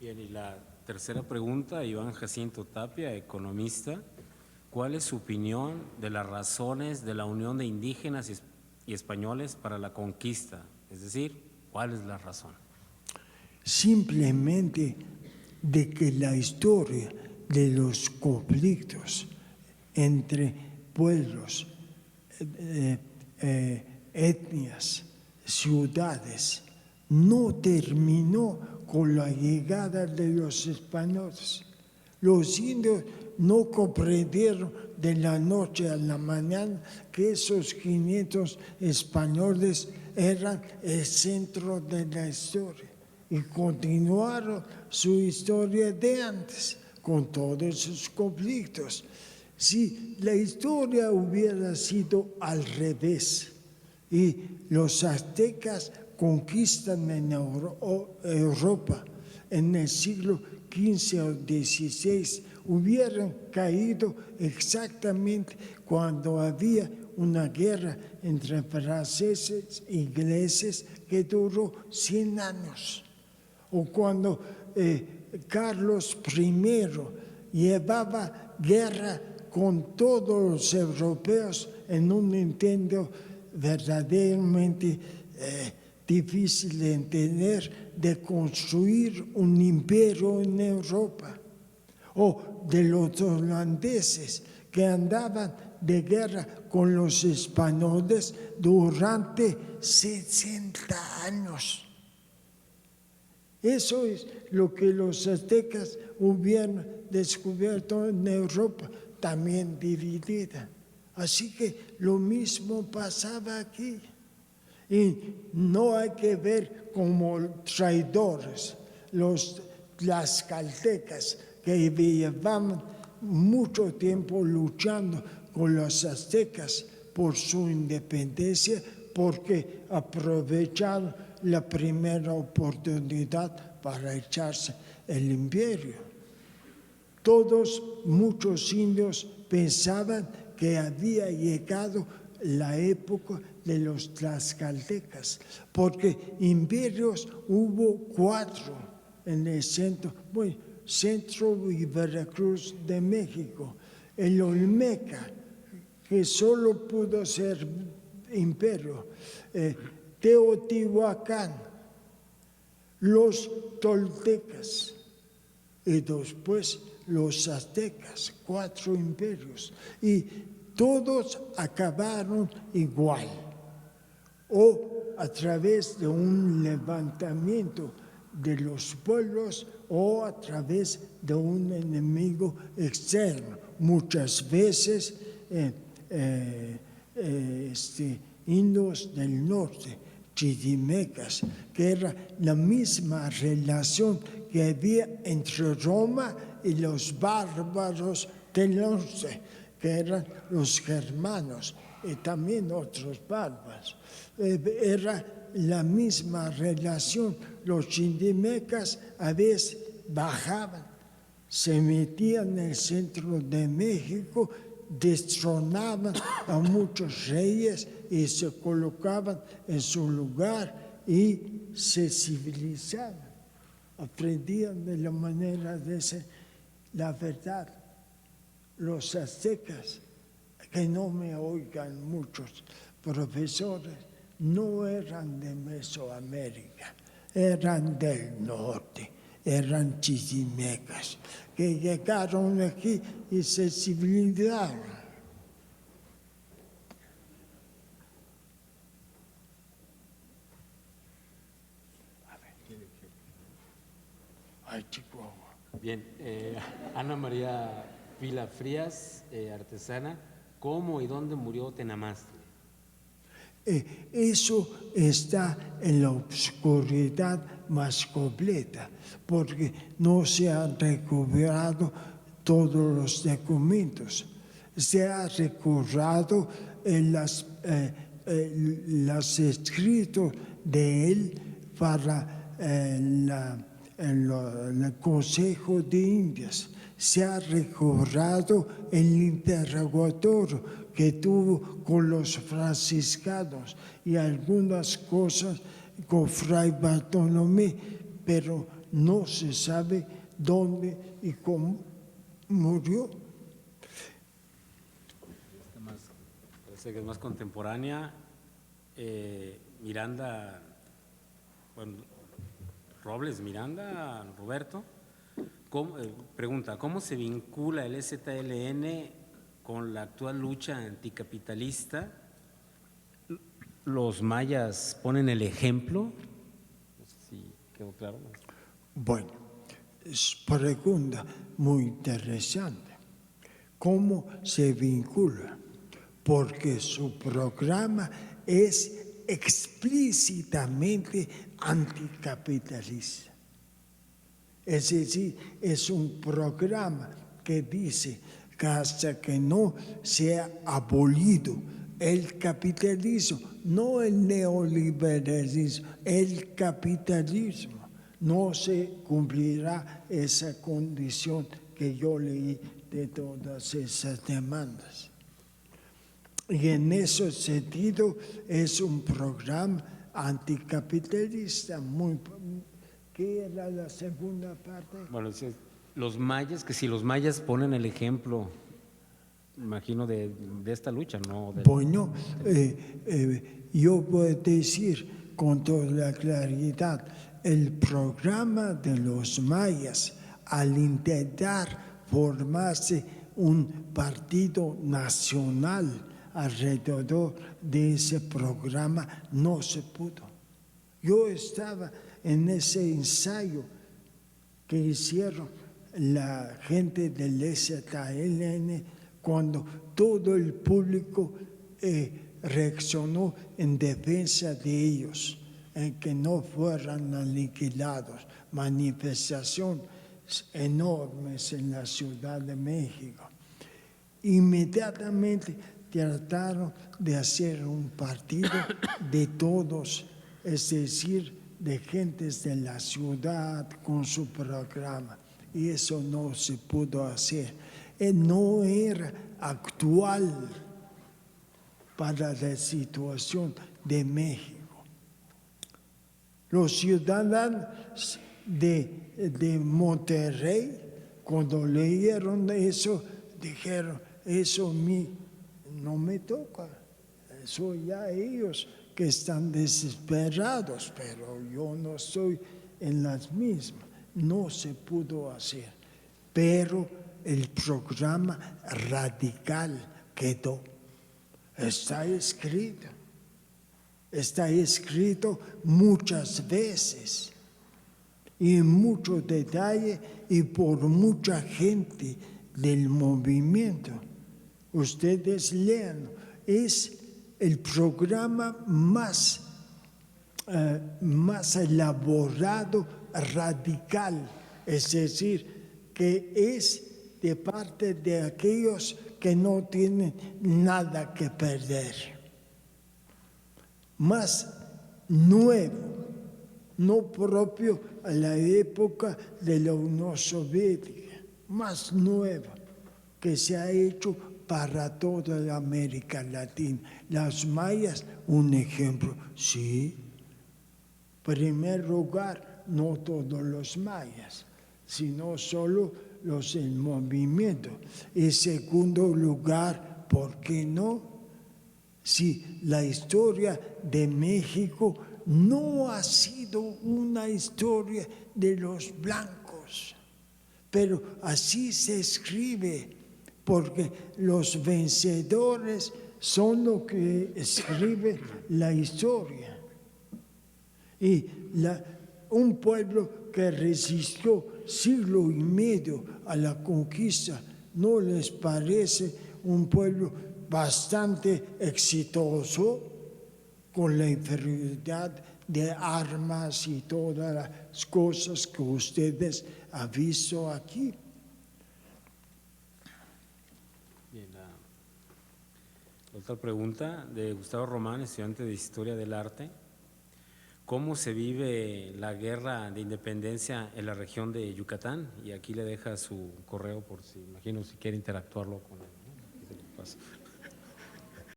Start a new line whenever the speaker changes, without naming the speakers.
Bien, y la tercera pregunta, Iván Jacinto Tapia, economista. ¿Cuál es su opinión de las razones de la unión de indígenas y españoles para la conquista? Es decir, ¿cuál es la razón?
Simplemente de que la historia de los conflictos entre pueblos, etnias, ciudades, no terminó con la llegada de los españoles. Los indios no comprendieron de la noche a la mañana que esos 500 españoles eran el centro de la historia y continuaron su historia de antes con todos sus conflictos. Si la historia hubiera sido al revés y los aztecas conquistan en Europa en el siglo XV o XVI, hubieran caído exactamente cuando había una guerra entre franceses e ingleses que duró 100 años, o cuando Carlos I llevaba guerra con todos los europeos en un intento verdaderamente difícil de entender, de construir un imperio en Europa, o de los holandeses que andaban de guerra con los españoles durante 60 años. Eso es lo que los aztecas hubieran descubierto en Europa, también dividida. Así que lo mismo pasaba aquí. Y no hay que ver como traidores los tlaxcaltecas que llevaban mucho tiempo luchando con los aztecas por su independencia, porque aprovecharon la primera oportunidad para echarse el imperio. Muchos indios pensaban que había llegado la época de los tlaxcaltecas, porque imperios hubo 4 en el centro y Veracruz de México. El Olmeca, que solo pudo ser imperio, Teotihuacán, los toltecas y después los aztecas, 4 imperios. Y todos acabaron igual, o a través de un levantamiento de los pueblos o a través de un enemigo externo, muchas veces indios del norte, chichimecas, que era la misma relación que había entre Roma y los bárbaros del norte, que eran los germanos y también otros bárbaros. Era la misma relación. Los chichimecas a veces bajaban, se metían en el centro de México, destronaban a muchos reyes y se colocaban en su lugar y se civilizaban. Aprendían de la manera de ser. La verdad, los aztecas, que no me oigan muchos profesores, no eran de Mesoamérica, eran del norte, eran chichimecas, que llegaron aquí y se civilizaron. Ay, Chihuahua.
Bien, Ana María Vila Frías, artesana, ¿cómo y dónde murió Tenamastri?
Eso está en la oscuridad más completa, porque no se han recuperado todos los documentos. Se ha recordado en los escritos de él para el Consejo de Indias. Se ha recordado el interrogatorio que tuvo con los franciscanos y algunas cosas con Fray Bartolomé, pero no se sabe dónde y cómo murió.
Parece que es más contemporánea. Miranda, bueno, Robles Miranda, Roberto, pregunta, ¿cómo se vincula el EZLN con la actual lucha anticapitalista? ¿Los mayas ponen el ejemplo? No sé si quedó claro.
Bueno, es pregunta muy interesante. ¿Cómo se vincula? Porque su programa es explícitamente anticapitalista. Es decir, es un programa que dice que hasta que no sea abolido el capitalismo, no el neoliberalismo, el capitalismo, no se cumplirá esa condición que yo leí de todas esas demandas. Y en ese sentido es un programa anticapitalista muy... ¿Qué era la segunda parte?
Bueno, los mayas, que si los mayas ponen el ejemplo, imagino, de esta lucha, ¿no?
Bueno, yo puedo decir con toda la claridad, el programa de los mayas al intentar formarse un partido nacional alrededor de ese programa no se pudo. Yo estaba en ese ensayo que hicieron la gente del EZLN cuando todo el público reaccionó en defensa de ellos, en que no fueran aniquilados. Manifestaciones enormes en la Ciudad de México. Inmediatamente trataron de hacer un partido de todos, es decir, de gentes de la ciudad con su programa. Y eso no se pudo hacer. No era actual para la situación de México. Los ciudadanos de Monterrey, cuando leyeron eso, dijeron, eso a mí no me toca, eso ya ellos que están desesperados, pero yo no estoy en las mismas. No se pudo hacer, pero el programa radical quedó. Está escrito muchas veces y en mucho detalle y por mucha gente del movimiento. Ustedes lean, es el programa más elaborado, radical, es decir, que es de parte de aquellos que no tienen nada que perder. Más nuevo, no propio a la época de la Unión Soviética, más nuevo, que se ha hecho para toda la América Latina. Las mayas, un ejemplo, sí. Primer lugar, no todos los mayas, sino solo los del movimiento. En segundo lugar, ¿por qué no? Si la historia de México no ha sido una historia de los blancos, pero así se escribe, porque los vencedores son los que escriben la historia. Y un pueblo que resistió siglo y medio a la conquista, ¿no les parece un pueblo bastante exitoso con la inferioridad de armas y todas las cosas que ustedes han visto aquí?
Bien, la otra pregunta de Gustavo Román, estudiante de Historia del Arte. ¿Cómo se vive la guerra de independencia en la región de Yucatán? Y aquí le deja su correo por si, imagino, si quiere interactuarlo con él, ¿no?